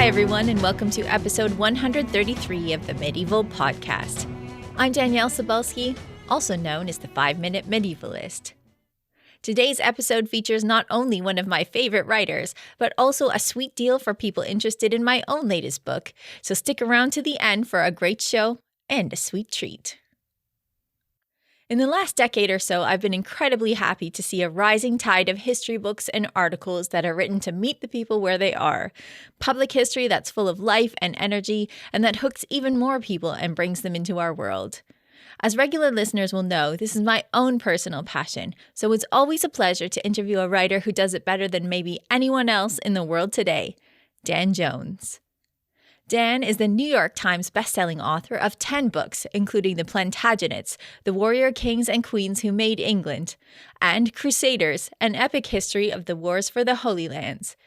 Hi, everyone, and welcome to episode 133 of the Medieval Podcast. I'm Danièle Cebulski, also known as the 5-Minute Medievalist. Today's episode features not only one of my favorite writers, but also a sweet deal for people interested in my own latest book, so stick around to the end for a great show and a sweet treat. In the last decade or so, I've been incredibly happy to see a rising tide of history books and articles that are written to meet the people where they are. Public history that's full of life and energy, and that hooks even more people and brings them into our world. As regular listeners will know, this is my own personal passion, so it's always a pleasure to interview a writer who does it better than maybe anyone else in the world today, Dan Jones. Dan is the New York Times bestselling author of 10 books, including The Plantagenets, The Warrior Kings and Queens Who Made England, and Crusaders, an epic history of the wars for the Holy Lands.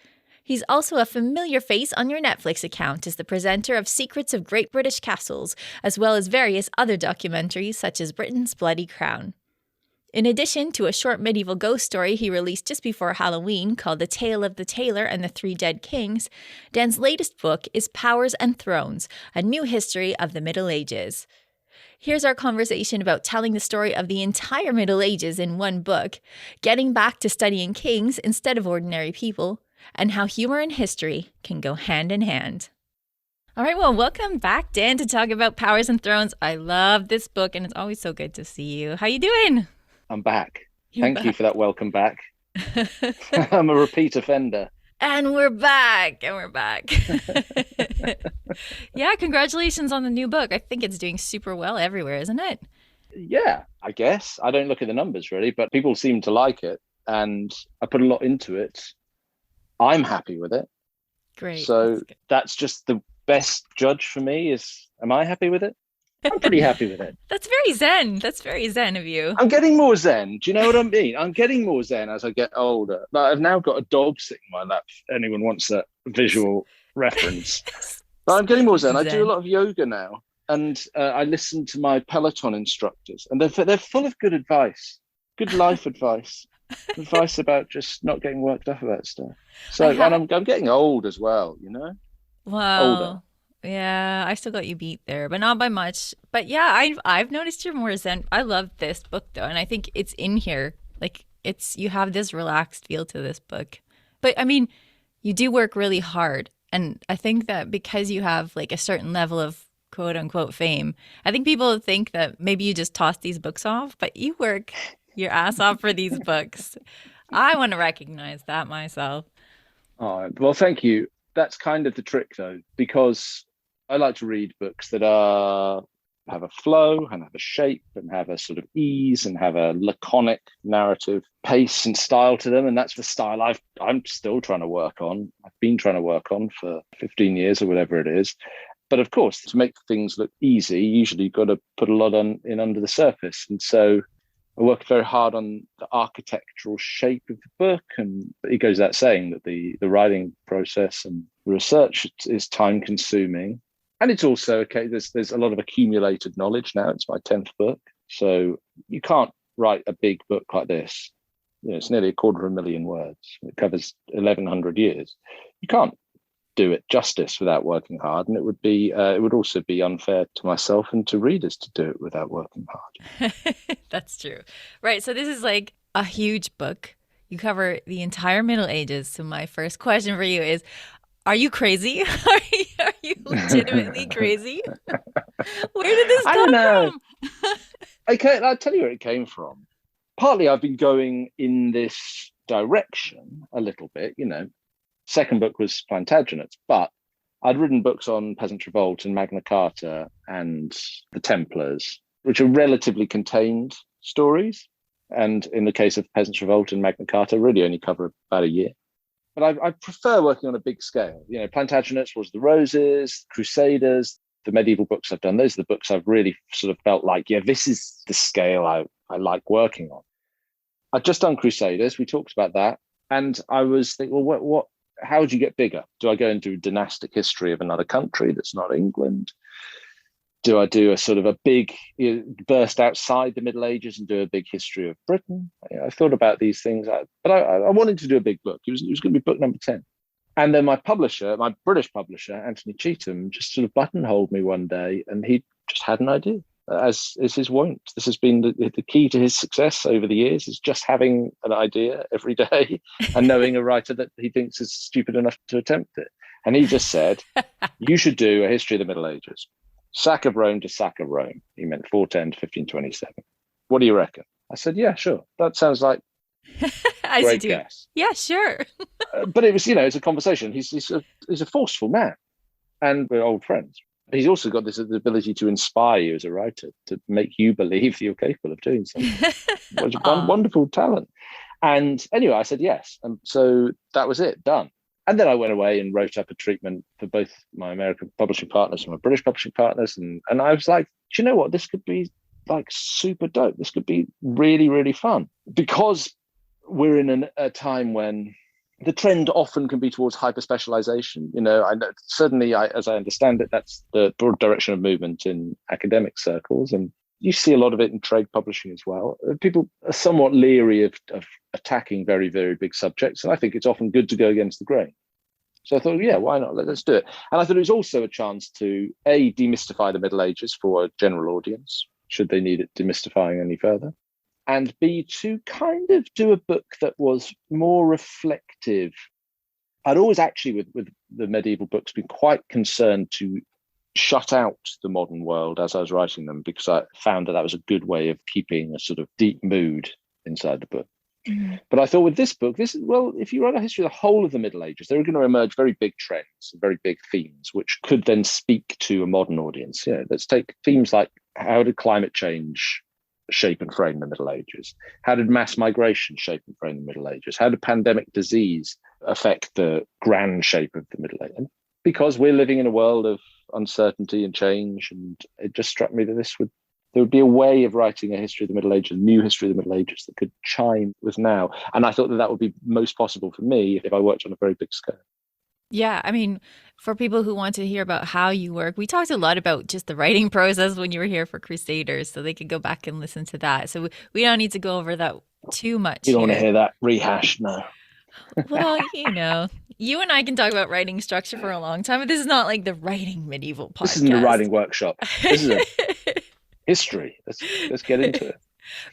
He's also a familiar face on your Netflix account as the presenter of Secrets of Great British Castles, as well as various other documentaries such as Britain's Bloody Crown. In addition to a short medieval ghost story he released just before Halloween called The Tale of the Tailor and the Three Dead Kings, Dan's latest book is Powers and Thrones, a new history of the Middle Ages. Here's our conversation about telling the story of the entire Middle Ages in one book, getting back to studying kings instead of ordinary people, and how humor and history can go hand in hand. All right, well, welcome back, Dan, to talk about Powers and Thrones. I love this book, and it's always so good to see you. How you doing? I'm back. Thank you for that welcome back. I'm a repeat offender. And we're back. Yeah, congratulations on the new book. I think it's doing super well everywhere, isn't it? Yeah, I guess. I don't look at the numbers really, but people seem to like it. And I put a lot into it. I'm happy with it. Great. So that's just the best judge for me is, am I happy with it? I'm pretty happy with it. That's very zen. That's very zen of you. I'm getting more zen. Do you know what I mean? I'm getting more zen as I get older. Like, I've now got a dog sitting in my lap. If anyone wants a visual reference. But I'm getting more zen. I do a lot of yoga now. And I listen to my Peloton instructors. And they're full of good advice, good life advice. Advice about just not getting worked up about stuff. So, and I'm getting old as well, you know? Wow. Older. Yeah, I still got you beat there, but not by much. But yeah, I've noticed you're more zen. I love this book though, and I think it's in here. Like you have this relaxed feel to this book. But I mean, you do work really hard, and I think that because you have like a certain level of quote unquote fame, I think people think that maybe you just toss these books off, but you work your ass off for these books. I want to recognize that myself. Oh, well, thank you. That's kind of the trick though, because I like to read books that have a flow and have a shape and have a sort of ease and have a laconic narrative pace and style to them. And that's the style I'm still trying to work on. I've been trying to work on for 15 years or whatever it is. But of course, to make things look easy, usually you've got to put a lot in under the surface. And so I work very hard on the architectural shape of the book. And it goes without saying that the writing process and research is time consuming. And it's also, okay, there's a lot of accumulated knowledge now. It's my 10th book. So you can't write a big book like this. You know, it's nearly 250,000 words. It covers 1,100 years. You can't do it justice without working hard. And it would also be unfair to myself and to readers to do it without working hard. That's true. Right. So this is like a huge book. You cover the entire Middle Ages. So my first question for you is, are you crazy? Are you legitimately crazy? Where did this come from? Okay, I'll tell you where it came from. Partly I've been going in this direction a little bit, you know. Second book was Plantagenets, but I'd written books on Peasant Revolt and Magna Carta and the Templars, which are relatively contained stories. And in the case of Peasant Revolt and Magna Carta, really only cover about a year. But I prefer working on a big scale. You know, Plantagenets was the Roses, Crusaders, the medieval books I've done. Those are the books I've really sort of felt like, yeah, this is the scale I like working on. I've just done Crusaders. We talked about that. And I was thinking, well, how do you get bigger? Do I go and do a dynastic history of another country that's not England? Do I do a sort of a big burst outside the Middle Ages and do a big history of Britain? I thought about these things, but I wanted to do a big book. It was going to be book number 10. And then my publisher, my British publisher, Anthony Cheetham, just sort of buttonholed me one day, and he just had an idea, as is his wont. This has been the key to his success over the years, is just having an idea every day and knowing a writer that he thinks is stupid enough to attempt it. And he just said, you should do a history of the Middle Ages. Sack of Rome to sack of Rome. He meant 410 to 1527. What do you reckon? I said, yeah, sure. That sounds like a great guess. Yeah, sure. But it was, it's a conversation. He's a forceful man, and we're old friends. He's also got this ability to inspire you as a writer, to make you believe that you're capable of doing something. Which is wonderful talent. And anyway, I said yes. And so that was it, done. And then I went away and wrote up a treatment for both my American publishing partners and my British publishing partners. And I was like, do you know what? This could be like super dope. This could be really, really fun. Because we're in a time when the trend often can be towards hyper specialization. I know, certainly, as I understand it, that's the broad direction of movement in academic circles. And you see a lot of it in trade publishing as well. People are somewhat leery of attacking very, very big subjects. And I think it's often good to go against the grain. So I thought, yeah, why not? Let's do it. And I thought it was also a chance to, A, demystify the Middle Ages for a general audience, should they need it demystifying any further. And B, to kind of do a book that was more reflective. I'd always actually, with the medieval books, been quite concerned to shut out the modern world as I was writing them, because I found that was a good way of keeping a sort of deep mood inside the book. Mm-hmm. But I thought with this book, if you write a history of the whole of the Middle Ages, there are going to emerge very big trends, very big themes, which could then speak to a modern audience. Let's take themes like, how did climate change shape and frame the Middle Ages? How did mass migration shape and frame the Middle Ages? How did pandemic disease affect the grand shape of the Middle Ages? Because we're living in a world of uncertainty and change, and it just struck me that there would be a way of writing a history of the Middle Ages, a new history of the Middle Ages that could chime with now. And I thought that would be most possible for me if I worked on a very big scale. Yeah, I mean, for people who want to hear about how you work, we talked a lot about just the writing process when you were here for Crusaders, so they could go back and listen to that. So we don't need to go over that too much. You don't want to hear that rehashed, no. Well, you and I can talk about writing structure for a long time, but this is not like the writing medieval podcast. This isn't a writing workshop. This is a history. Let's get into it.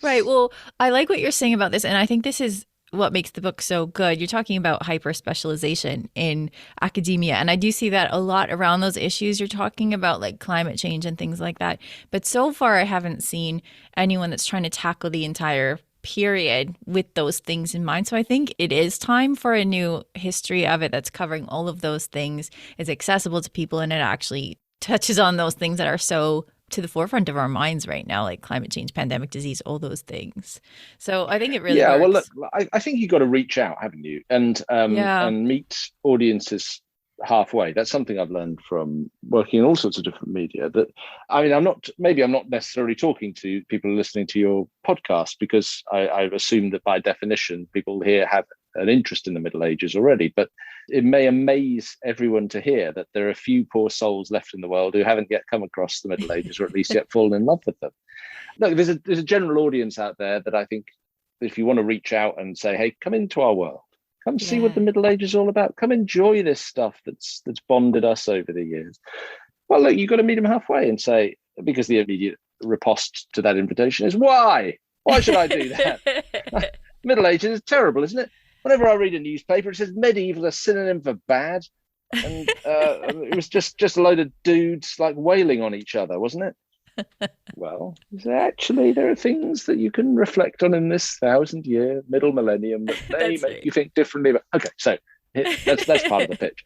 Right. Well, I like what you're saying about this, and I think this is what makes the book so good. You're talking about hyper specialization in academia, and I do see that a lot around those issues you're talking about, like climate change and things like that. But so far, I haven't seen anyone that's trying to tackle the entire period with those things in mind. So I think it is time for a new history of it that's covering all of those things, is accessible to people, and it actually touches on those things that are so to the forefront of our minds right now, like climate change, pandemic disease, all those things. So I think it really works. Well, look, I think you've got to reach out, haven't you? And meet audiences halfway. That's something I've learned from working in all sorts of different media. That, I mean, I'm not necessarily talking to people listening to your podcast, because I've assumed that by definition people here have an interest in the Middle Ages already. But it may amaze everyone to hear that there are a few poor souls left in the world who haven't yet come across the Middle Ages, or at least yet fallen in love with them. Look, there's a general audience out there that I think, if you want to reach out and say, hey, come into our world, come see what the Middle Ages is all about, come enjoy this stuff that's bonded us over the years. Well, look, you've got to meet them halfway and say, because the immediate riposte to that invitation is, why should I do that? Middle Ages is terrible, isn't it? Whenever I read a newspaper, it says medieval, a synonym for bad. And it was just a load of dudes like wailing on each other, wasn't it? Well, actually, there are things that you can reflect on in this 1,000-year middle millennium that may make you think differently. Okay, so that's part of the pitch.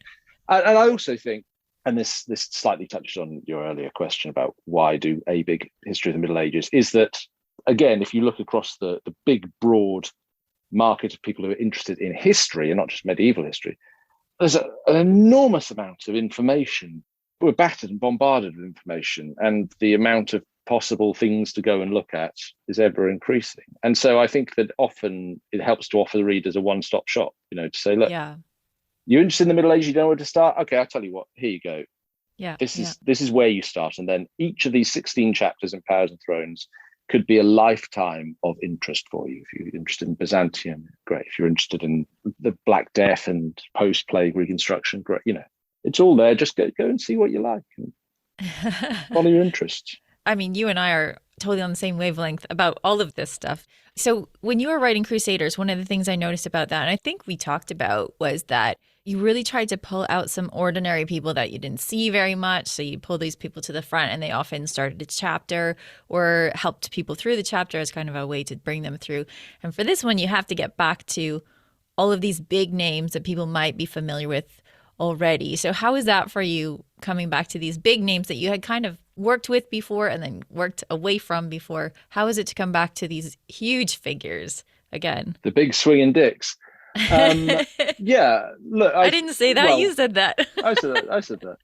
And I also think, and this slightly touched on your earlier question about why do a big history of the Middle Ages, is that, again, if you look across the big, broad market of people who are interested in history and not just medieval history, there's an enormous amount of information. We're battered and bombarded with information, and the amount of possible things to go and look at is ever increasing. And so I think that often it helps to offer the readers a one-stop shop, to say, look, you're interested in the Middle Ages, you don't know where to start? Okay, I'll tell you what, here you go. This is where you start. And then each of these 16 chapters in Powers and Thrones could be a lifetime of interest for you. If you're interested in Byzantium, great. If you're interested in the Black Death and post-plague reconstruction, great. It's all there. Just go and see what you like and follow your interests. I mean, you and I are totally on the same wavelength about all of this stuff. So when you were writing Crusaders, one of the things I noticed about that, and I think we talked about, was that you really tried to pull out some ordinary people that you didn't see very much. So you pull these people to the front, and they often started a chapter or helped people through the chapter as kind of a way to bring them through. And for this one, you have to get back to all of these big names that people might be familiar with already. So how is that for you, coming back to these big names that you had kind of worked with before and then worked away from before? How is it to come back to these huge figures again? The big swinging dicks. Yeah, look, I didn't say that. Well, you said that. I said that.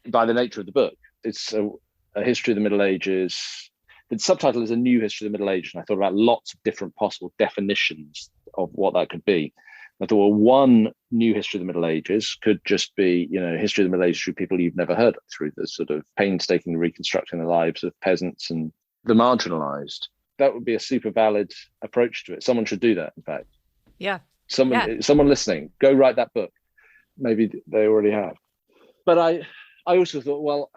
By the nature of the book, it's a history of the Middle Ages. The subtitle is A New History of the Middle Ages, and I thought about lots of different possible definitions of what that could be. I thought, well, one new history of the Middle Ages could just be, history of the Middle Ages through people you've never heard of, through the sort of painstaking reconstructing the lives of peasants and the marginalized. That would be a super valid approach to it. Someone should do that, in fact. Yeah. Someone listening, go write that book. Maybe they already have. But I also thought, well,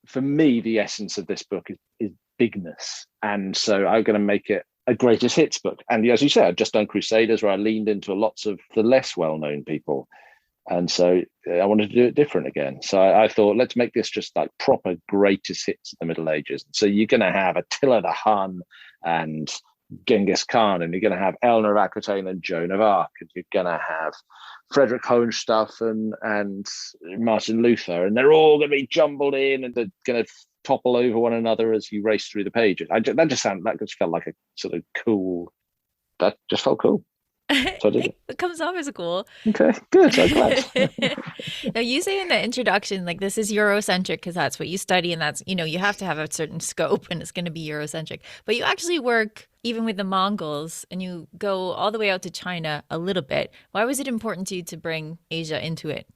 for me, the essence of this book is bigness. And so I'm going to make it a greatest hits book. And as you said, I've just done Crusaders, where I leaned into lots of the less well-known people. And so I wanted to do it different again. So I thought, let's make this just like proper greatest hits of the Middle Ages. So you're going to have Attila the Hun and Genghis Khan, and you're going to have Eleanor of Aquitaine and Joan of Arc, and you're going to have Frederick Hohenstaufen and Martin Luther, and they're all going to be jumbled in, and they're going to topple over one another as you race through the pages. That just felt like a sort of cool. That just felt cool. So I did it. It comes off as cool. Okay, good. I'm glad. Now, you say in the introduction, like, this is Eurocentric because that's what you study, and that's, you have to have a certain scope, and it's going to be Eurocentric. But you actually work even with the Mongols, and you go all the way out to China a little bit. Why was it important to you to bring Asia into it?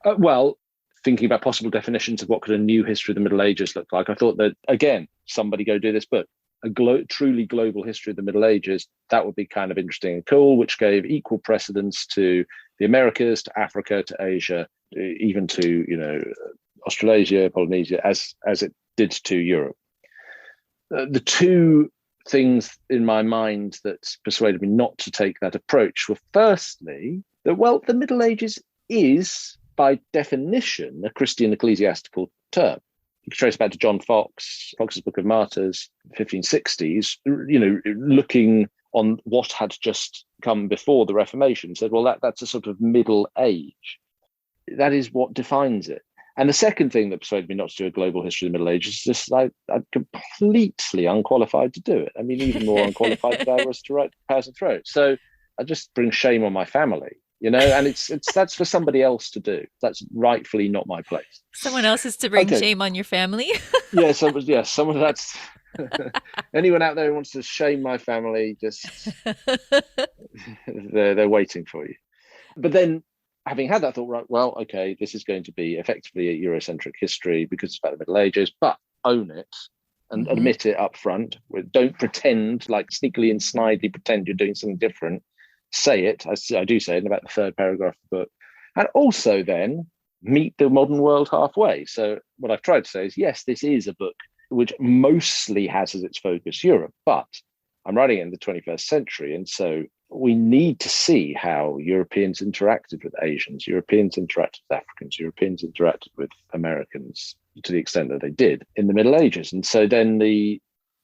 Well, thinking about possible definitions of what could a new history of the Middle Ages look like, I thought that, again, somebody go do this book. A truly global history of the Middle Ages, that would be kind of interesting and cool, which gave equal precedence to the Americas, to Africa, to Asia, even to Australasia, Polynesia, as it did to Europe. The two things in my mind that persuaded me not to take that approach were, firstly, that, well, the Middle Ages is, by definition, a Christian ecclesiastical term. You can trace back to John Fox's Book of Martyrs, 1560s, looking on what had just come before the Reformation, said, well, that's a sort of middle age. That is what defines it. And the second thing that persuaded me not to do a global history of the Middle Ages is just I'm completely unqualified to do it. I mean, even more unqualified than I was to write Powers and Throats. So I just bring shame on my family. And that's for somebody else to do. That's rightfully not my place. Someone else is to bring shame on your family. Someone that's anyone out there who wants to shame my family, just they're waiting for you. But then, having had that thought, right, well, okay, this is going to be effectively a Eurocentric history because it's about the Middle Ages, but own it and admit it up front. Don't pretend, like sneakily and snidely pretend you're doing something different. Say it, I do say it in about the third paragraph of the book. And also then meet the modern world halfway. So what I've tried to say is, yes, this is a book which mostly has as its focus Europe, but I'm writing it in the 21st century. And so we need to see how Europeans interacted with Asians, Europeans interacted with Africans, Europeans interacted with Americans to the extent that they did in the Middle Ages. And so then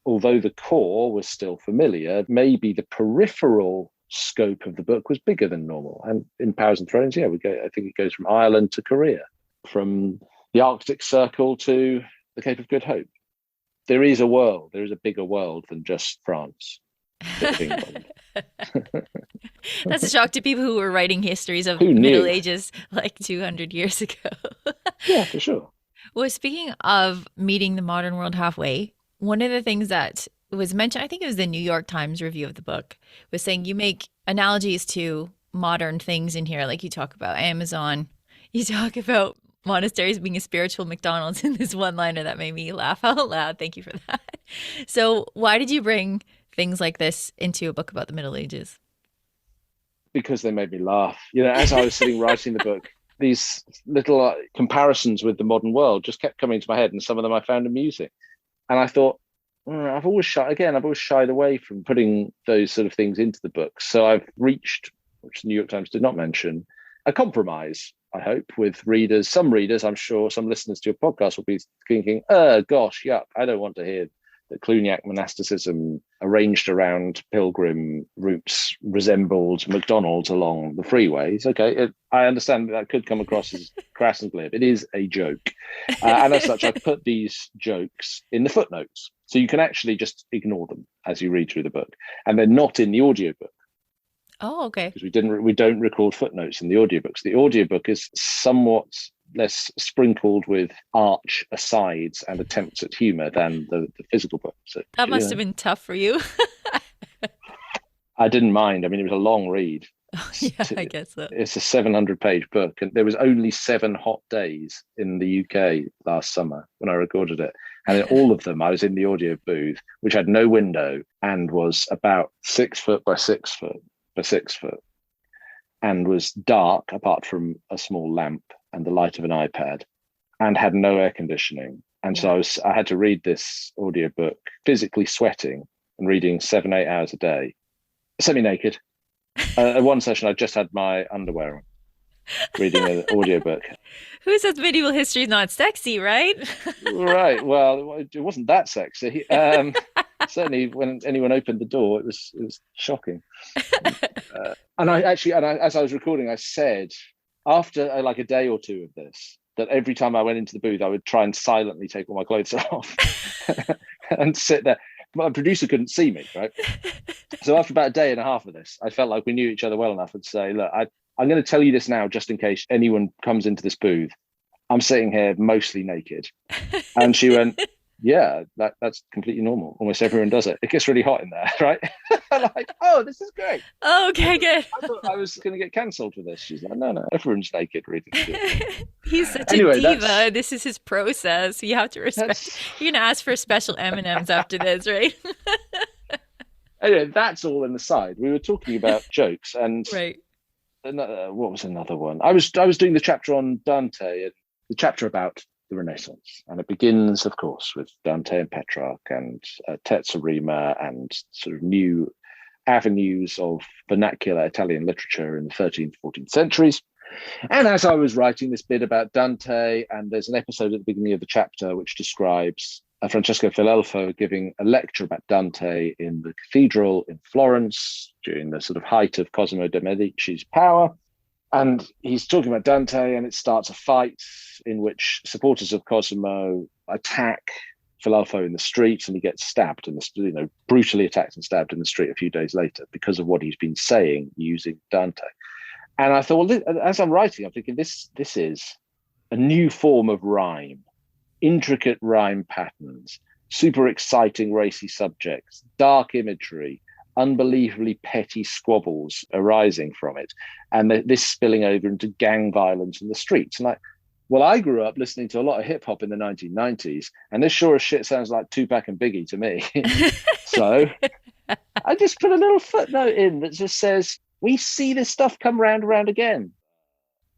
although the core was still familiar, maybe the peripheral scope of the book was bigger than normal. And in Powers and Thrones, I think it goes from Ireland to Korea, from the Arctic Circle to the Cape of Good Hope. There is a bigger world than just France. That's a shock to people who were writing histories of the Middle Ages like 200 years ago. Yeah, for sure. Well, speaking of meeting the modern world halfway, one of the things that was mentioned, I think it was the New York Times review of the book, was saying you make analogies to modern things in here. Like you talk about Amazon, you talk about monasteries being a spiritual McDonald's in this one liner that made me laugh out loud. Thank you for that. So why did you bring things like this into a book about the Middle Ages? Because they made me laugh. As I was sitting writing the book, these little comparisons with the modern world just kept coming to my head, and some of them I found amusing. And I thought, I've always shied away from putting those sort of things into the book. So I've reached, which the New York Times did not mention, a compromise, I hope, with readers. Some readers, I'm sure, some listeners to your podcast will be thinking, gosh, yuck, I don't want to hear that Cluniac monasticism arranged around pilgrim routes resembled McDonald's along the freeways. Okay, I understand that could come across as crass and glib. It is a joke. And as such, I've put these jokes in the footnotes. So you can actually just ignore them as you read through the book. And they're not in the audiobook. Oh, okay. Because we don't record footnotes in the audiobooks. The audiobook is somewhat less sprinkled with arch asides and attempts at humor than the physical book. So That must have been tough for you. I didn't mind. I mean, it was a long read. Yeah, I guess so. It's a 700-page book, and there was only 7 hot days in the UK last summer when I recorded it. And in all of them, I was in the audio booth, which had no window and was about 6 foot by 6 foot by 6 foot, and was dark apart from a small lamp and the light of an iPad, and had no air conditioning. And so I had to read this audiobook physically sweating and reading 7-8 hours a day, semi-naked. At one session, I just had my underwear on, reading an audiobook. Who says medieval history is not sexy, right? Right. Well, it wasn't that sexy. Certainly, when anyone opened the door, it was shocking. And as I was recording, I said, after like a day or two of this, that every time I went into the booth, I would try and silently take all my clothes off and sit there. My producer couldn't see me, right? So after about a day and a half of this, I felt like we knew each other well enough and say, look, I'm going to tell you this now, just in case anyone comes into this booth. I'm sitting here mostly naked. And she went, yeah, that's completely normal. Almost everyone does it. It gets really hot in there, right? I'm like, oh, this is great. Oh, okay, good. I thought I was going to get cancelled for this. She's like, no, everyone's naked reading it. He's such a diva. This is his process. You have to respect. You're going to ask for special M&Ms after this, right? Anyway, that's all an aside. We were talking about jokes, and right. What was another one? I was doing the chapter on Dante, and the chapter about the Renaissance, and it begins, of course, with Dante and Petrarch and Terza Rima and sort of new avenues of vernacular Italian literature in the 13th, 14th centuries. And as I was writing this bit about Dante, and there's an episode at the beginning of the chapter which describes Francesco Filelfo giving a lecture about Dante in the cathedral in Florence during the sort of height of Cosimo de' Medici's power. And he's talking about Dante, and it starts a fight in which supporters of Cosimo attack Filelfo in the street, and he gets stabbed brutally attacked and stabbed in the street a few days later because of what he's been saying using Dante. And I thought, well, as I'm writing, I'm thinking this is a new form of rhyme, intricate rhyme patterns, super exciting racy subjects, dark imagery, unbelievably petty squabbles arising from it, and this spilling over into gang violence in the streets. And I grew up listening to a lot of hip hop in the 1990s, and this sure as shit sounds like Tupac and Biggie to me. So I just put a little footnote in that just says, we see this stuff come round and round again.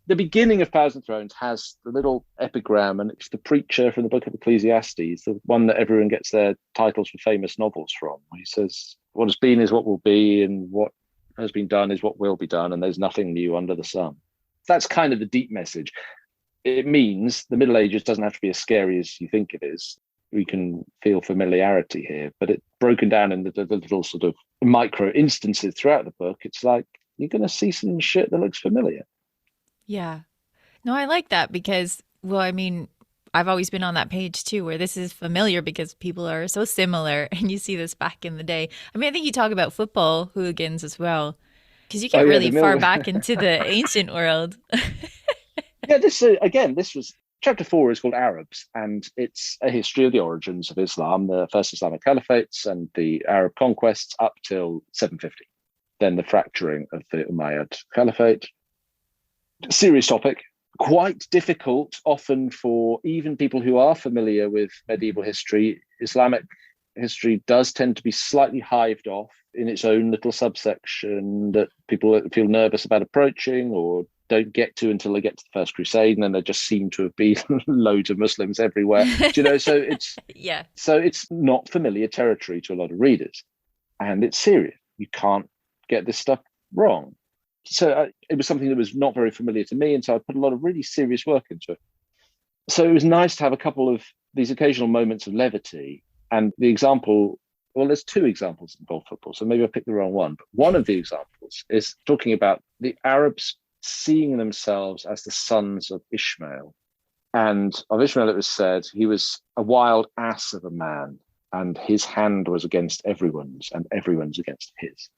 The beginning of Powers and Thrones has the little epigram, and it's the preacher from the book of Ecclesiastes, the one that everyone gets their titles for famous novels from. He says, what has been is what will be, and what has been done is what will be done, and there's nothing new under the sun. That's kind of the deep message. It means the Middle Ages doesn't have to be as scary as you think it is. We can feel familiarity here, but it's broken down in the little sort of micro instances throughout the book. It's like, you're going to see some shit that looks familiar. Yeah. No, I like that because, well, I mean, I've always been on that page too, where this is familiar because people are so similar, and you see this back in the day. I mean, I think you talk about football hooligans as well, because you get really far back into the ancient world. Yeah, this was chapter 4 is called Arabs, and it's a history of the origins of Islam, the first Islamic caliphates and the Arab conquests up till 750. Then the fracturing of the Umayyad Caliphate. Serious topic, quite difficult often for even people who are familiar with medieval history. Islamic history does tend to be slightly hived off in its own little subsection that people feel nervous about approaching or don't get to until they get to the First Crusade, and then there just seem to have been loads of Muslims everywhere. So it's not familiar territory to a lot of readers, and it's serious. You can't get this stuff wrong. So it was something that was not very familiar to me, and so I put a lot of really serious work into it. So it was nice to have a couple of these occasional moments of levity. And the example, well, there's two examples in golf football, so maybe I picked the wrong one. But one of the examples is talking about the Arabs seeing themselves as the sons of Ishmael. And of Ishmael, it was said he was a wild ass of a man, and his hand was against everyone's, and everyone's against his.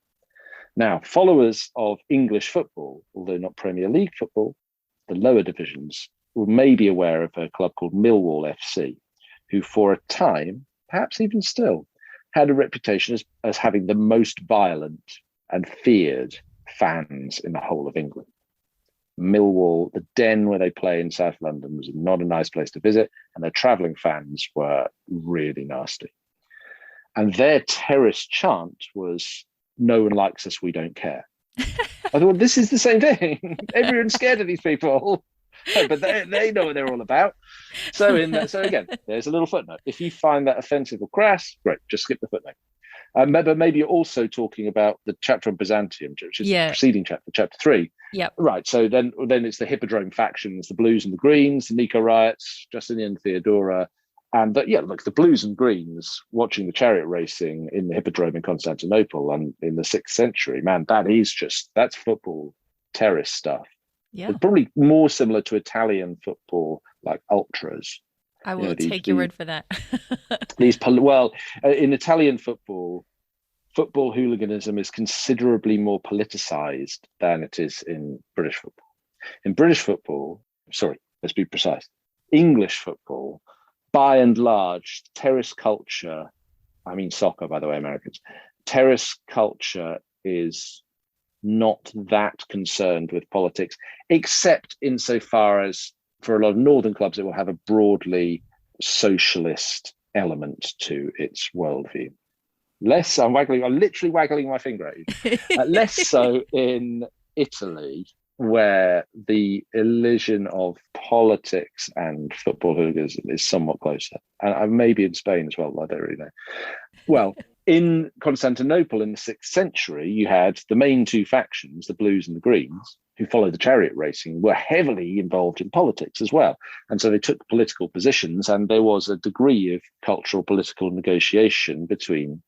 Now, followers of English football, although not Premier League football, the lower divisions, may be aware of a club called Millwall FC, who for a time, perhaps even still, had a reputation as having the most violent and feared fans in the whole of England. Millwall, the den where they play in South London, was not a nice place to visit, and their travelling fans were really nasty. And their terrorist chant was, "No one likes us, we don't care." I thought, this is the same thing. Everyone's scared of these people, but they know what they're all about. So again, there's a little footnote. If you find that offensive or crass, great, just skip the footnote. But maybe you're also talking about the chapter on Byzantium, which is the preceding chapter 3. Yeah. Right. So then it's the Hippodrome factions, the Blues and the Greens, the Nico riots, Justinian, Theodora. And the Blues and Greens watching the chariot racing in the Hippodrome in Constantinople and in the 6th century, man, that's football terrorist stuff. Yeah. It's probably more similar to Italian football, like ultras. I will take your word for that. In Italian football hooliganism is considerably more politicized than it is in British football. In British football, let's be precise, English football, by and large, terrace culture, I mean soccer, by the way, Americans, terrace culture is not that concerned with politics, except insofar as for a lot of northern clubs, it will have a broadly socialist element to its worldview. I'm literally waggling my finger at you. Less so in Italy, where the elision of politics and football hooliganism is somewhat closer. And maybe in Spain as well, I don't really know. Well, in Constantinople in the 6th century, you had the main two factions, the Blues and the Greens, who followed the chariot racing, were heavily involved in politics as well. And so they took political positions, and there was a degree of cultural political negotiation between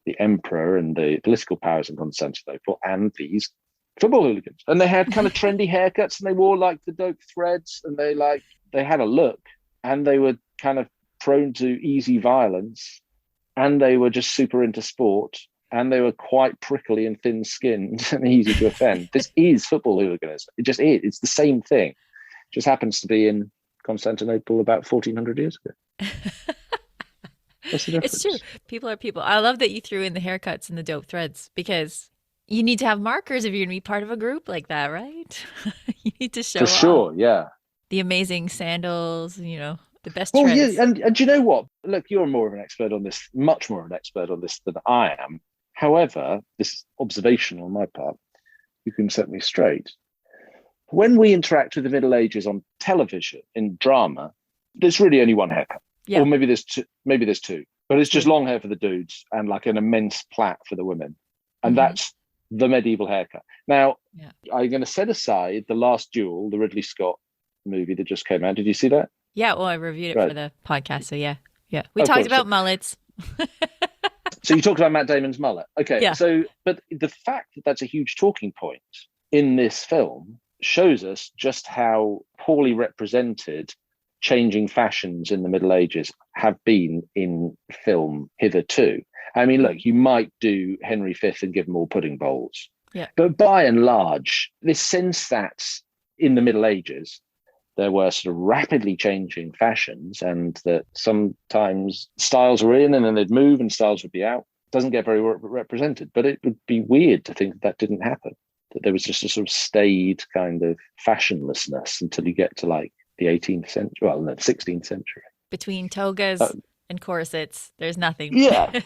the emperor and the political powers in Constantinople and these football hooligans. And they had kind of trendy haircuts, and they wore like the dope threads, and they had a look, and they were kind of prone to easy violence, and they were just super into sport, and they were quite prickly and thin-skinned and easy to offend. This is football hooliganism. It just is. It's the same thing. It just happens to be in Constantinople about 1400 years ago. What's the difference? It's true. People are people. I love that you threw in the haircuts and the dope threads, because you need to have markers if you're going to be part of a group like that, right? You need to show For sure, off. yeah. The amazing sandals, the best Well, trends. yeah, and you know what? Look, you're more of an expert on this, much more of an expert on this than I am. However, this is observational on my part. You can set me straight. When we interact with the Middle Ages on television, in drama, there's really only one haircut. Yeah. Or maybe there's two. But it's just long hair for the dudes and like an immense plait for the women. And that's the medieval haircut. Now, I'm going to set aside The Last Duel, the Ridley Scott movie that just came out. Did you see that? Yeah, well, I reviewed it for the podcast, so yeah. We talked about mullets. So you talked about Matt Damon's mullet. Okay, yeah. But the fact that that's a huge talking point in this film shows us just how poorly represented changing fashions in the Middle Ages have been in film hitherto. I mean, look, you might do Henry V and give them all pudding bowls. Yeah. But by and large, this sense that in the Middle Ages, there were sort of rapidly changing fashions, and that sometimes styles were in and then they'd move and styles would be out. It doesn't get very represented, but it would be weird to think that didn't happen, that there was just a sort of staid kind of fashionlessness until you get to like the 18th century, well, no, 16th century. Between togas and corsets. There's nothing. Yeah,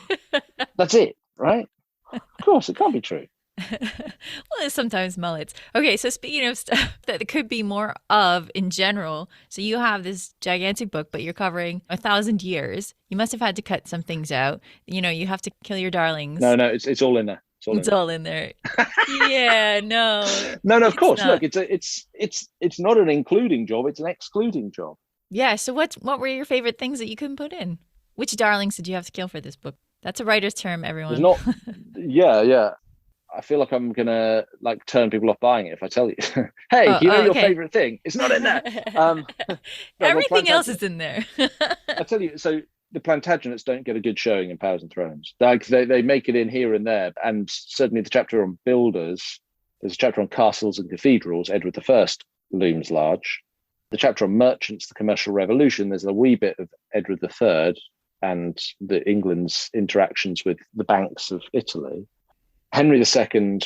that's it, right? Of course, it can't be true. Well, there's sometimes mullets. Okay, so speaking of stuff that there could be more of in general, so you have this gigantic book, but you're covering 1,000 years. You must have had to cut some things out. You have to kill your darlings. No, it's all in there. It's all in there. Yeah, no, No, of it's course. not. Look, it's not an including job; it's an excluding job. Yeah, so what were your favorite things that you couldn't put in? Which darlings did you have to kill for this book? That's a writer's term, There's everyone. not. Yeah. I feel like I'm gonna turn people off buying it if I tell you. Hey, your Okay. favorite thing? It's not in there. Everything else is in there. I tell you, so the Plantagenets don't get a good showing in Powers and Thrones. Like they make it in here and there, and certainly the chapter on builders. There's a chapter on castles and cathedrals. Edward I looms large. The chapter on merchants, the commercial revolution. There's a wee bit of Edward III and England's interactions with the banks of Italy. Henry II,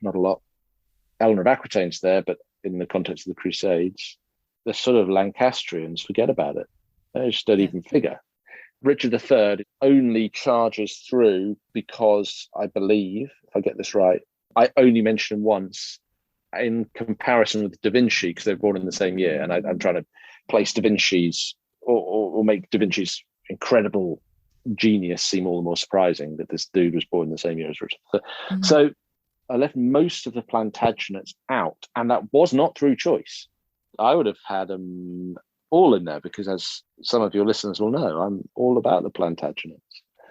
not a lot. Eleanor of Aquitaine's there, but in the context of the Crusades, the sort of Lancastrians forget about it. They just don't even figure. Richard III only charges through because I believe, if I get this right, I only mention him once in comparison with Da Vinci because they were born in the same year. And I'm trying to place Da Vinci's or make Da Vinci's incredible genius seem all the more surprising that this dude was born in the same year as Richard III. Mm-hmm. So I left most of the Plantagenets out, and that was not through choice. I would have had them all in there because, as some of your listeners will know, I'm all about the Plantagenets.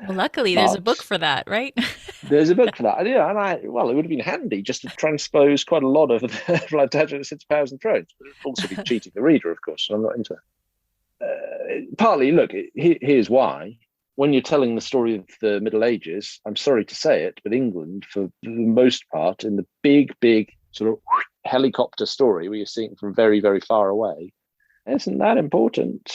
Well, luckily, there's a book for that, right? There's a book for that. Yeah, and it would have been handy just to transpose quite a lot of the Plantagenets into Powers and Thrones, but it would also be cheating the reader, of course, so I'm not into it. Partly, look, here's why. When you're telling the story of the Middle Ages, I'm sorry to say it, but England, for the most part, in the big sort of helicopter story where you're seeing from very, very far away, isn't that important.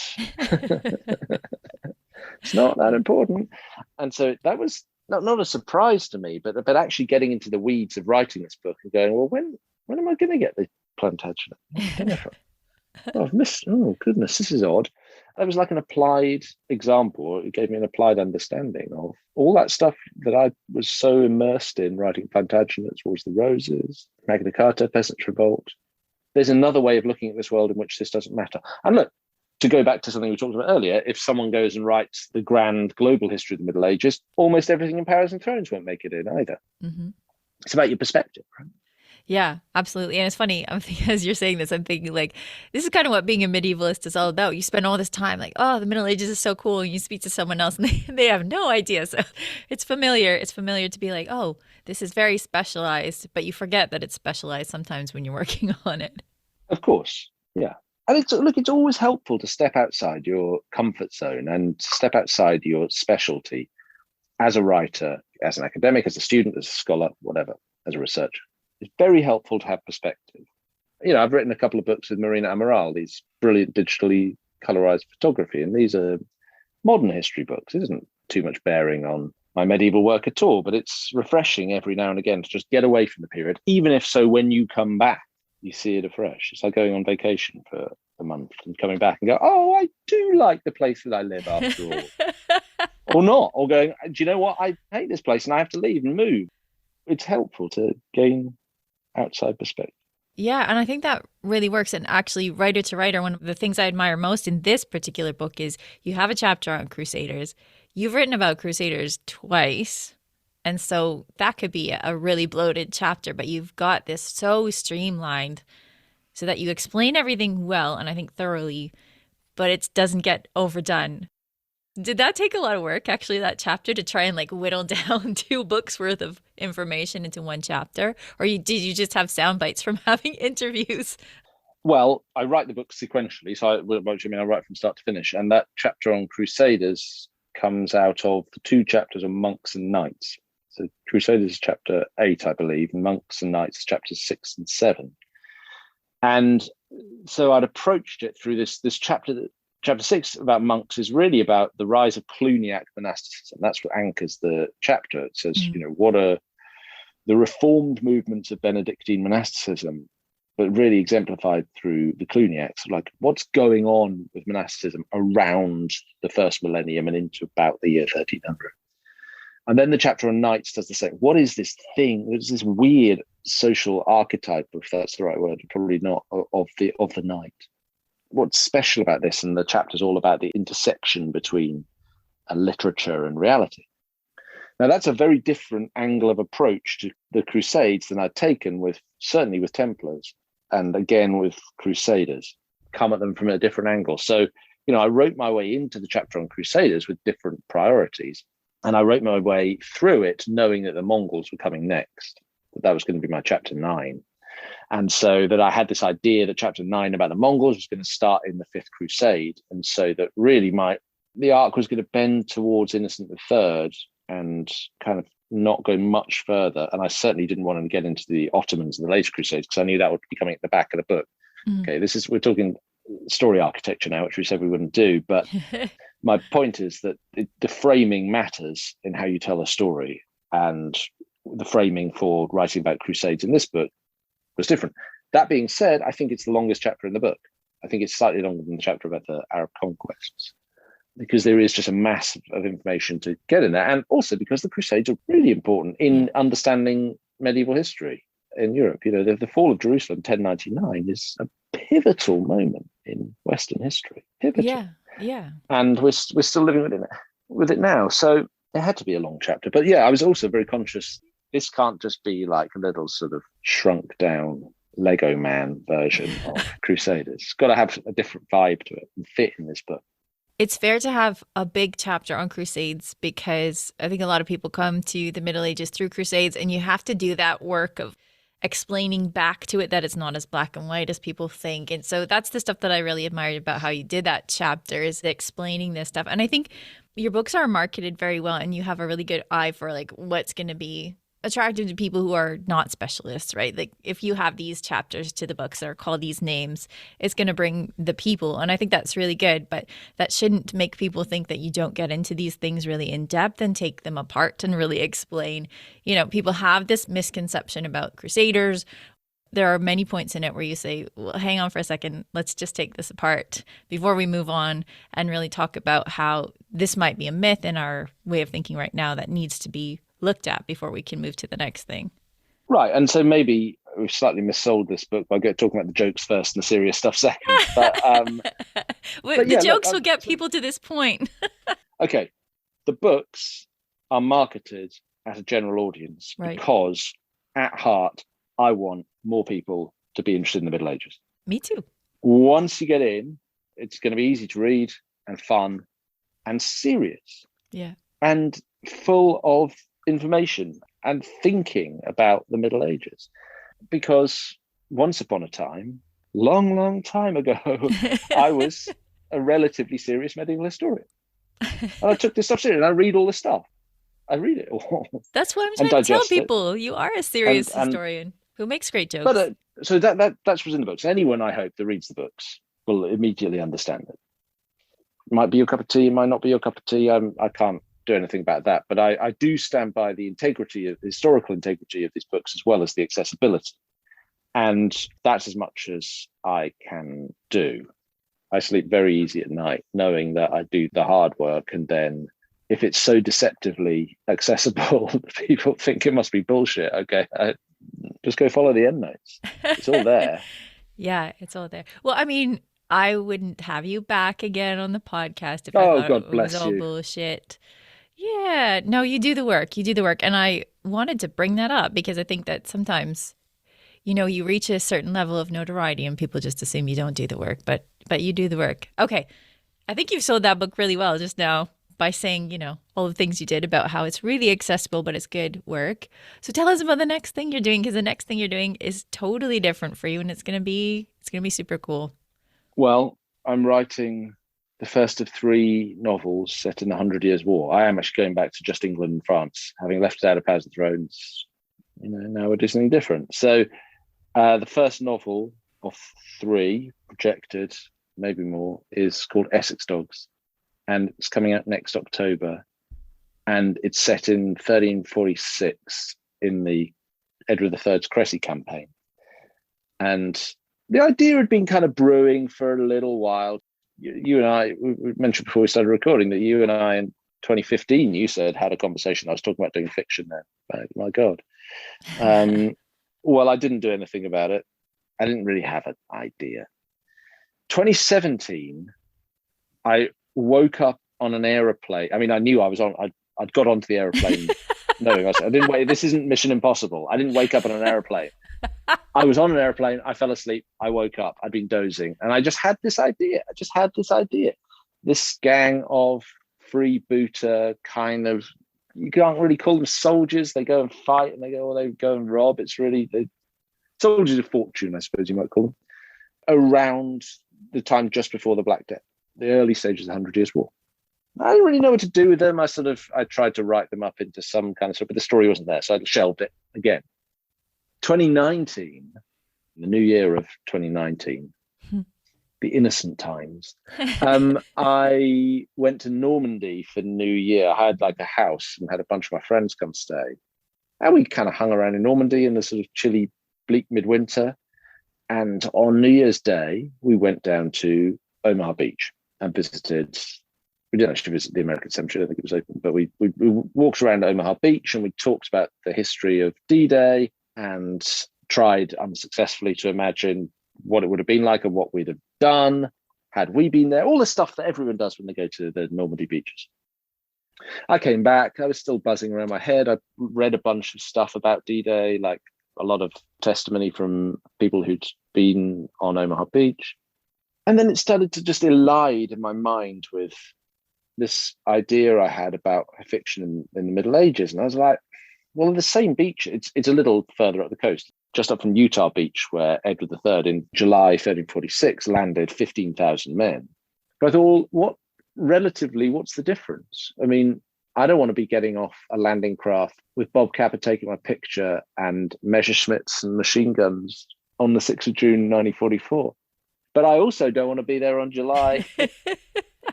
It's not that important. And so that was not a surprise to me, but actually getting into the weeds of writing this book and going, well, when am I going to get the Plantagenet? I've missed, oh goodness, this is odd. That was like an applied example. It gave me an applied understanding of all that stuff that I was so immersed in writing Plantagenets, Wars of the Roses, Magna Carta, Peasants' Revolt. There's another way of looking at this world in which this doesn't matter. And look, to go back to something we talked about earlier, if someone goes and writes the grand global history of the Middle Ages, almost everything in Powers and Thrones won't make it in either. Mm-hmm. It's about your perspective, right? Yeah, absolutely. And it's funny, I'm thinking, as you're saying this, I'm thinking like, this is kind of what being a medievalist is all about. You spend all this time like, oh, the Middle Ages is so cool. And you speak to someone else and they have no idea. So it's familiar. It's familiar to be like, oh, this is very specialized, but you forget that it's specialized sometimes when you're working on it. Of course. Yeah. And it's always helpful to step outside your comfort zone and step outside your specialty as a writer, as an academic, as a student, as a scholar, whatever, as a researcher. It's very helpful to have perspective. I've written a couple of books with Marina Amaral, these brilliant digitally colorized photography, and these are modern history books. It isn't too much bearing on my medieval work at all, but it's refreshing every now and again to just get away from the period, even if so when you come back, you see it afresh. It's like going on vacation for a month and coming back and go, oh, I do like the place that I live after all. Or not, or going, do you know what? I hate this place and I have to leave and move. It's helpful to gain outside perspective. Yeah, and I think that really works. And actually, writer to writer, one of the things I admire most in this particular book is you have a chapter on Crusaders. You've written about Crusaders twice. And so that could be a really bloated chapter, but you've got this so streamlined so that you explain everything well, and I think thoroughly, but it doesn't get overdone. Did that take a lot of work, actually, that chapter, to try and like whittle down 2 books worth of information into one chapter? Or did you just have sound bites from having interviews? Well, I write the book sequentially. So I write from start to finish. And that chapter on Crusaders comes out of the 2 chapters on monks and knights. So Crusaders is chapter 8, I believe, and monks and knights is chapters 6 and 7. And so I'd approached it through this chapter. Chapter 6 about monks is really about the rise of Cluniac monasticism. That's what anchors the chapter. It says, what are the reformed movements of Benedictine monasticism? but really exemplified through the Cluniacs, like what's going on with monasticism around the first millennium and into about the year 1300. And then the chapter on knights does the same. What is this thing? There's this weird social archetype, if that's the right word, probably not, of the knight. What's special about this? And the chapter's all about the intersection between literature and reality. Now, that's a very different angle of approach to the Crusades than I'd taken certainly with Templars, and again with Crusaders. Come at them from a different angle. So, I wrote my way into the chapter on Crusaders with different priorities. And I wrote my way through it knowing that the Mongols were coming next. That was going to be my chapter 9. And so that I had this idea that chapter 9 about the Mongols was going to start in the Fifth Crusade. And so that really the arc was going to bend towards Innocent III and kind of not go much further. And I certainly didn't want to get into the Ottomans and the later Crusades because I knew that would be coming at the back of the book. Okay, we're talking story architecture now, which we said we wouldn't do. But my point is that the framing matters in how you tell a story. And the framing for writing about Crusades in this book was different. That being said, I think it's the longest chapter in the book. I think it's slightly longer than the chapter about the Arab conquests, because there is just a mass of information to get in there. And also because the Crusades are really important in understanding medieval history in Europe. The fall of Jerusalem, 1099, is a pivotal moment in Western history. Pivotal. Yeah. And we're still living with it now. So it had to be a long chapter. But yeah, I was also very conscious this can't just be like a little sort of shrunk down Lego Man version of Crusaders. It's got to have a different vibe to it and fit in this book. It's fair to have a big chapter on Crusades because I think a lot of people come to the Middle Ages through Crusades, and you have to do that work of explaining back to it that it's not as black and white as people think. And so that's the stuff that I really admired about how you did that chapter, is explaining this stuff. And I think your books are marketed very well, and you have a really good eye for like what's going to be attractive to people who are not specialists, right? Like if you have these chapters to the books that are called these names, it's going to bring the people. And I think that's really good, but that shouldn't make people think that you don't get into these things really in depth and take them apart and really explain. People have this misconception about Crusaders. There are many points in it where you say, well, hang on for a second, let's just take this apart before we move on and really talk about how this might be a myth in our way of thinking right now that needs to be looked at before we can move to the next thing. Right. And so maybe we've slightly missold this book by talking about the jokes first and the serious stuff second. But, the jokes will get people to this point. Okay. The books are marketed at a general audience because at heart, I want more people to be interested in the Middle Ages. Me too. Once you get in, it's going to be easy to read and fun and serious. Yeah. And full of information and thinking about the Middle Ages. Because once upon a time, long time ago, I was a relatively serious medieval historian. And I took this stuff seriously, and I read all this stuff. I read it all. That's what I'm trying to tell people. You are a serious historian who makes great jokes. But so that's what's in the books. Anyone, I hope, that reads the books will immediately understand it. It might be your cup of tea, it might not be your cup of tea. I can't do anything about that, but I do stand by the historical integrity of these books, as well as the accessibility, and that's as much as I can do. I sleep very easy at night knowing that I do the hard work, and then if it's so deceptively accessible people think it must be bullshit, okay, just go follow the endnotes. It's all there. Yeah, it's all there. Well, I mean, I wouldn't have you back again on the podcast if I thought God it bless was all you. bullshit. Yeah, no, you do the work. And I wanted to bring that up because I think that sometimes, you reach a certain level of notoriety and people just assume you don't do the work, but you do the work. Okay. I think you've sold that book really well just now by saying, all the things you did about how it's really accessible, but it's good work. So tell us about the next thing you're doing, because the next thing you're doing is totally different for you, and it's going to be super cool. Well, I'm writing the first of 3 novels set in the 100 Years' War. I am actually going back to just England and France, having left it out of House of Thrones. Now we're doing something different. So the first novel of 3 projected, maybe more, is called Essex Dogs, and it's coming out next October. And it's set in 1346 in the Edward III's Cressy campaign. And the idea had been kind of brewing for a little while. You and I, we mentioned before we started recording that you and I in 2015, you said, had a conversation. I was talking about doing fiction then. My God. Well, I didn't do anything about it. I didn't really have an idea. 2017, I woke up on an aeroplane. I mean, I knew I was on, I'd got onto the aeroplane knowing I didn't wait. This isn't Mission Impossible. I didn't wake up on an aeroplane. I was on an airplane. I fell asleep. I woke up. I'd been dozing. And I just had this idea. This gang of freebooter kind of, you can't really call them soldiers. They go and fight and they go and rob. It's really the soldiers of fortune, I suppose you might call them, around the time just before the Black Death, the early stages of the 100 Years' War. I didn't really know what to do with them. I tried to write them up into some kind of stuff, but the story wasn't there. So I shelved it again. 2019, the new year of 2019, the innocent times, I went to Normandy for New Year. I had like a house and had a bunch of my friends come stay. And we kind of hung around in Normandy in the sort of chilly, bleak midwinter. And on New Year's Day, we went down to Omaha Beach and visited. We didn't actually visit the American Cemetery. I don't think it was open, but we walked around Omaha Beach and we talked about the history of D-Day and tried unsuccessfully to imagine what it would have been like and what we'd have done had we been there. All the stuff that everyone does when they go to the Normandy beaches. I came back. I was still buzzing around my head. I read a bunch of stuff about D-Day, like a lot of testimony from people who'd been on Omaha Beach. And then it started to just elide in my mind with this idea I had about fiction in the Middle Ages. And I was like, well, the same beach, it's a little further up the coast, just up from Utah Beach, where Edward III in July 1346 landed 15,000 men. But I thought, what's the difference? I mean, I don't want to be getting off a landing craft with Bob Capper taking my picture and Messerschmitts and machine guns on the 6th of June, 1944. But I also don't want to be there on July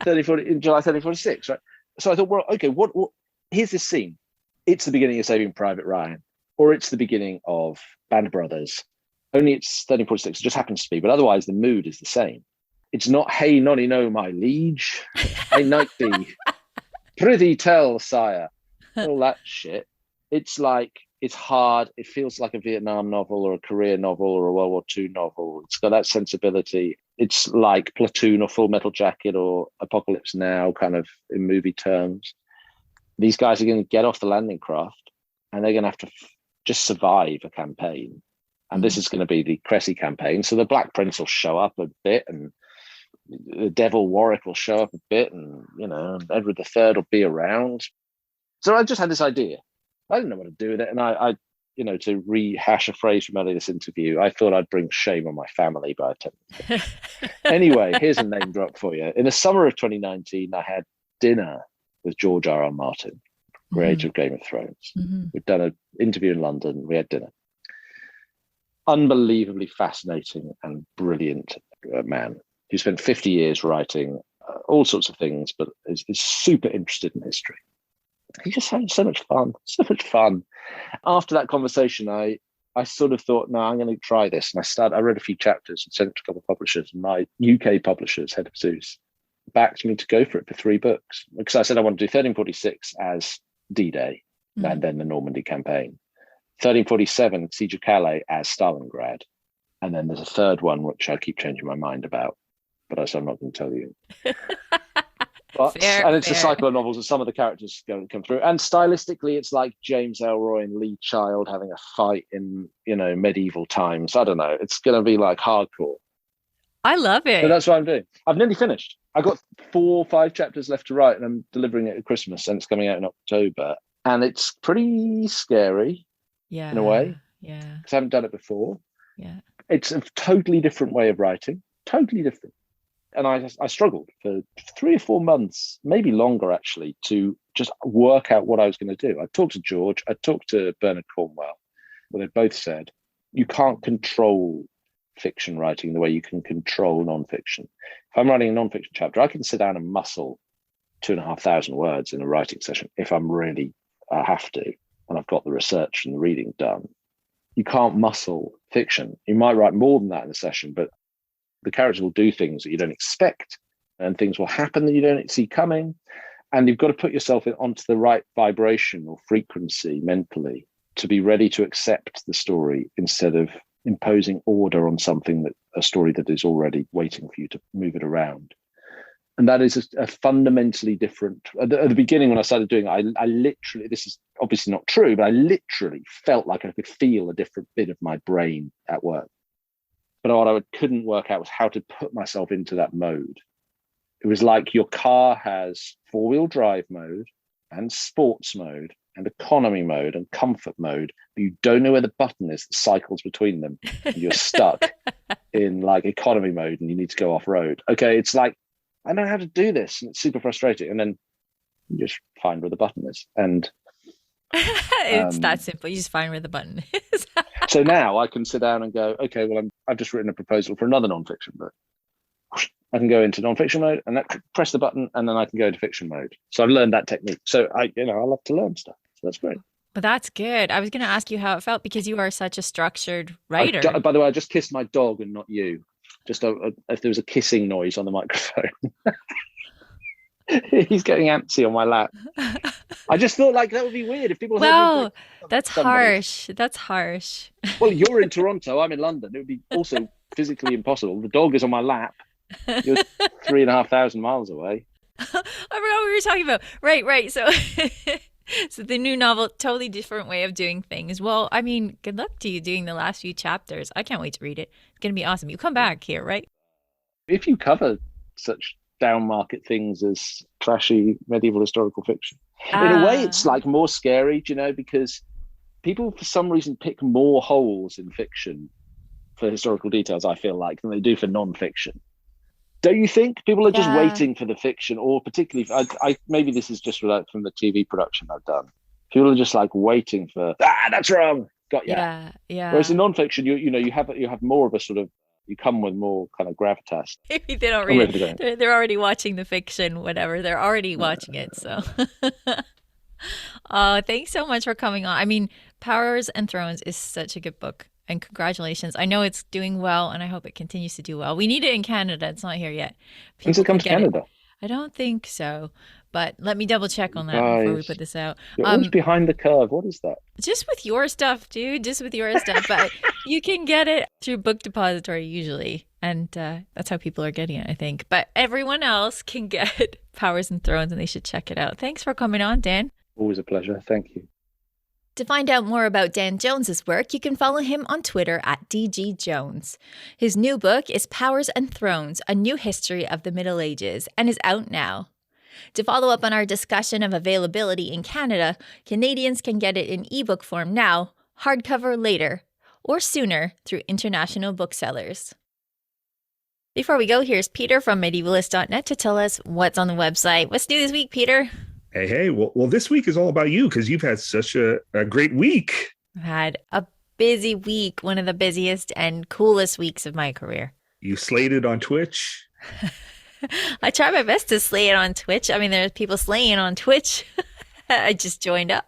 1346, right? So I thought, well, okay, what here's this scene. It's the beginning of Saving Private Ryan, or it's the beginning of Band of Brothers. Only it's 1346, it just happens to be, but otherwise the mood is the same. It's not, hey, nonny, no, my liege, I knight thee, prithee tell, sire, all that shit. It's like, it's hard. It feels like a Vietnam novel or a Korean novel or a World War II novel. It's got that sensibility. It's like Platoon or Full Metal Jacket or Apocalypse Now, kind of in movie terms. These guys are going to get off the landing craft and they're going to have to just survive a campaign. And this is going to be the Cressy campaign. So the Black Prince will show up a bit and the Devil Warwick will show up a bit and, Edward III will be around. So I just had this idea. I didn't know what to do with it. And I to rehash a phrase from earlier this interview, I thought I'd bring shame on my family by attempting. Anyway, here's a name drop for you. In the summer of 2019, I had dinner with George R.R. Martin, creator of Game of Thrones. We'd done an interview in London. We had dinner. Unbelievably fascinating and brilliant man who spent 50 years writing all sorts of things, but is super interested in history. He just had so much fun. After that conversation, I sort of thought, no, I'm going to try this. And I read a few chapters and sent it to a couple of publishers. And my UK publishers, Head of Zeus, backed me to go for it for 3 books. Because I said I want to do 1346 as D-Day and then the Normandy campaign. 1347, Siege of Calais as Stalingrad. And then there's a third one, which I keep changing my mind about. But I'm not going to tell you. And it's a cycle of novels, and some of the characters come through. And stylistically, it's like James Ellroy and Lee Child having a fight in, medieval times. I don't know. It's going to be like hardcore. I love it. So that's what I'm doing. I've nearly finished. I've got 4 or 5 chapters left to write, and I'm delivering it at Christmas, and it's coming out in October. And it's pretty scary, in a way. Yeah. Because I haven't done it before. Yeah. It's a totally different way of writing. Totally different. And I struggled for 3 or 4 months, maybe longer actually, to just work out what I was going to do. I talked to George, I talked to Bernard Cornwell, where they both said, you can't control fiction writing the way you can control nonfiction. If I'm writing a nonfiction chapter, I can sit down and muscle 2,500 words in a writing session if I'm really, I have to, and I've got the research and the reading done. you can't muscle fiction. You might write more than that in a session, but the characters will do things that you don't expect, and things will happen that you don't see coming. And you've got to put yourself onto the right vibration or frequency mentally to be ready to accept the story instead of imposing order on a story that is already waiting for you to move it around. And that is a fundamentally different. At the beginning, when I started doing it, I literally, this is obviously not true, but I literally felt like I could feel a different bit of my brain at work. But what I couldn't work out was how to put myself into that mode. It was like your car has 4-wheel drive mode and sports mode and economy mode and comfort mode, but you don't know where the button is that cycles between them. And you're stuck in like economy mode and you need to go off road. Okay, it's like, I know how to do this, and it's super frustrating. And then you just find where the button is. And it's that simple. You just find where the button is. So now I can sit down and go, okay, well, I've just written a proposal for another nonfiction book. I can go into nonfiction mode and press the button, and then I can go into fiction mode. So I've learned that technique. So I love to learn stuff. So that's great. But that's good. I was going to ask you how it felt because you are such a structured writer. By the way, I just kissed my dog and not you. Just if there was a kissing noise on the microphone. He's getting antsy on my lap. I just thought like that would be weird if people heard me. That's harsh. That's harsh. Well, you're in Toronto. I'm in London. It would be also physically impossible. The dog is on my lap. You're 3,500 miles away. I forgot what we were talking about. Right. So, so the new novel, totally different way of doing things. Well, I mean, good luck to you doing the last few chapters. I can't wait to read it. It's going to be awesome. You come back here, right? If you cover such down market things as trashy medieval historical fiction, in a way, it's like more scary, because people for some reason pick more holes in fiction for historical details, I feel like, than they do for non-fiction. Don't you think people are just waiting for the fiction, or particularly, maybe this is just from the TV production I've done. People are just like waiting for that's wrong. Got ya. Yeah. Whereas in non-fiction, you have more of a sort of, you come with more kind of gravitas. Maybe they don't read it. They're already watching the fiction, whatever. They're already watching it. So, thanks so much for coming on. I mean, Powers and Thrones is such a good book. And congratulations. I know it's doing well, and I hope it continues to do well. We need it in Canada. It's not here yet. Does it come to Canada? I don't think so. But let me double check on that before we put this out. You're always behind the curve. What is that? Just with your stuff, dude. Just with your stuff. But you can get it through Book Depository usually. And that's how people are getting it, I think. But everyone else can get Powers and Thrones, and they should check it out. Thanks for coming on, Dan. Always a pleasure. Thank you. To find out more about Dan Jones's work, you can follow him on Twitter at DGJones. His new book is Powers and Thrones, A New History of the Middle Ages, and is out now. To follow up on our discussion of availability in Canada, Canadians can get it in ebook form now, hardcover later, or sooner through international booksellers. Before we go, here's Peter from medievalist.net to tell us what's on the website. What's new this week, Peter? Hey. Well, this week is all about you because you've had such a great week. I've had a busy week, one of the busiest and coolest weeks of my career. You slayed it on Twitch. I try my best to slay it on Twitch. I mean, there's people slaying on Twitch. I just joined up.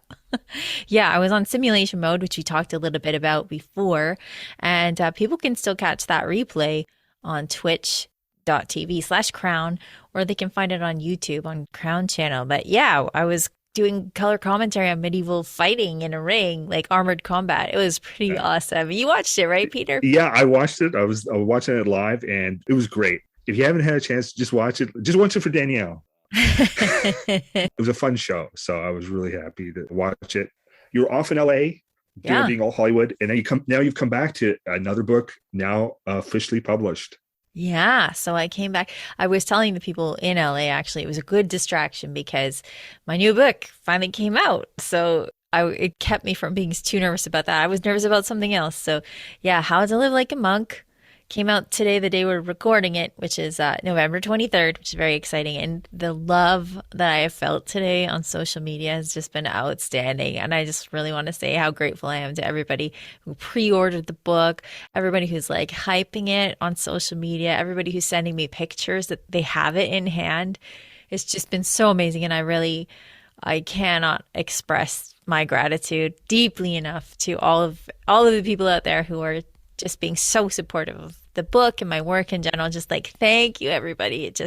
Yeah, I was on simulation mode, which we talked a little bit about before. And people can still catch that replay on twitch.tv/crown, or they can find it on YouTube on Crown channel. But yeah, I was doing color commentary on medieval fighting in a ring, like armored combat. It was pretty awesome. You watched it, right, Peter? Yeah, I watched it. I was watching it live, and it was great. If you haven't had a chance, just watch it. Just watch it for Danièle. It was a fun show, so I was really happy to watch it. You were off in LA, being all Hollywood, and now you've come back to another book now officially published. Yeah, so I came back. I was telling the people in LA, actually, it was a good distraction because my new book finally came out. So it kept me from being too nervous about that. I was nervous about something else. So yeah, How to Live Like a Monk came out today, the day we're recording it, which is November 23rd, which is very exciting. And the love that I have felt today on social media has just been outstanding. And I just really want to say how grateful I am to everybody who pre-ordered the book, everybody who's like hyping it on social media, everybody who's sending me pictures that they have it in hand. It's just been so amazing. And I cannot express my gratitude deeply enough to all of the people out there who are just being so supportive of the book and my work in general. Just like, thank you, everybody. It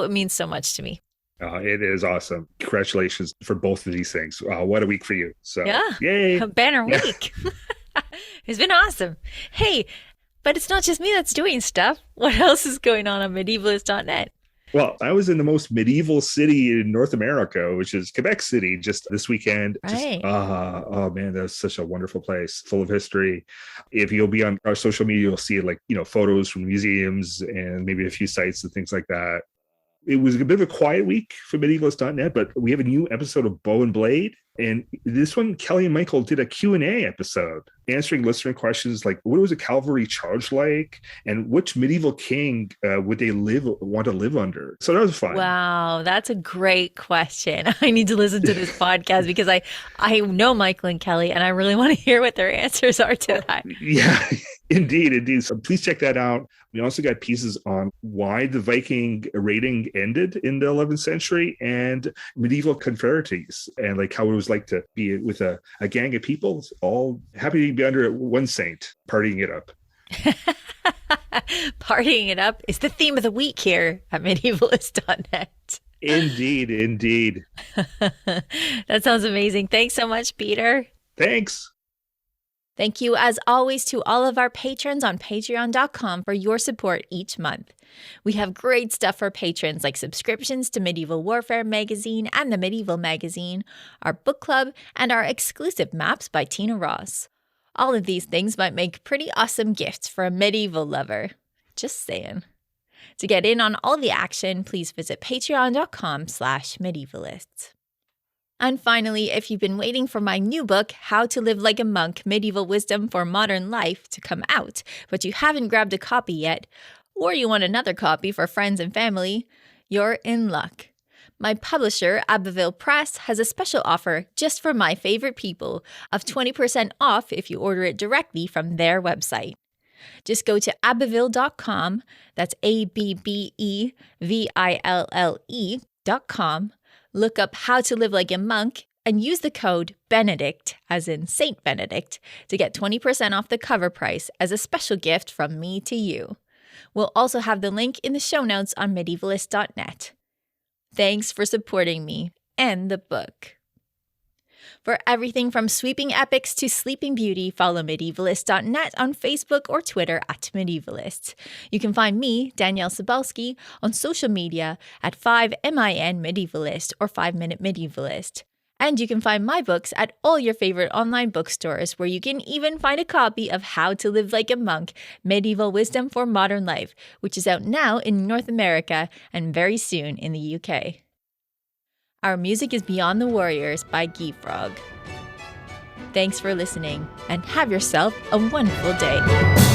means so much to me. It is awesome. Congratulations for both of these things. What a week for you. So, yeah, yay. A banner week. It's been awesome. Hey, but it's not just me that's doing stuff. What else is going on medievalist.net? Well, I was in the most medieval city in North America, which is Quebec City, just this weekend. Right. Oh man, that's such a wonderful place, full of history. If you'll be on our social media, you'll see photos from museums and maybe a few sites and things like that. It was a bit of a quiet week for medievalist.net, but we have a new episode of Bow and Blade. And this one, Kelly and Michael did a Q&A episode answering listener questions like, what was a cavalry charge like? And which medieval king would they want to live under? So that was fun. Wow, that's a great question. I need to listen to this podcast because I know Michael and Kelly, and I really want to hear what their answers are to that. Yeah, indeed. So please check that out. We also got pieces on why the Viking raiding ended in the 11th century and medieval confraternties and like how it was like to be with a gang of people all happy to be under one saint, partying it up. Partying it up is the theme of the week here at medievalist.net. Indeed. That sounds amazing. Thanks so much, Peter. Thanks. Thank you, as always, to all of our patrons on patreon.com for your support each month. We have great stuff for patrons like subscriptions to Medieval Warfare magazine and the Medieval magazine, our book club, and our exclusive maps by Tina Ross. All of these things might make pretty awesome gifts for a medieval lover. Just saying. To get in on all the action, please visit patreon.com/medievalists. And finally, if you've been waiting for my new book, How to Live Like a Monk, Medieval Wisdom for Modern Life, to come out, but you haven't grabbed a copy yet, or you want another copy for friends and family, you're in luck. My publisher, Abbeville Press, has a special offer just for my favorite people of 20% off if you order it directly from their website. Just go to abbeville.com, that's ABBEVILLE.com, look up How to Live Like a Monk, and use the code BENEDICT, as in Saint Benedict, to get 20% off the cover price as a special gift from me to you. We'll also have the link in the show notes on medievalist.net. Thanks for supporting me and the book. For everything from sweeping epics to sleeping beauty, follow medievalist.net on Facebook or Twitter at Medievalists. You can find me, Danièle Cybulski, on social media at 5MIN Medievalist or 5 Minute Medievalist. And you can find my books at all your favorite online bookstores, where you can even find a copy of How to Live Like a Monk, Medieval Wisdom for Modern Life, which is out now in North America and very soon in the UK. Our music is Beyond the Warriors by Guy Frog. Thanks for listening, and have yourself a wonderful day.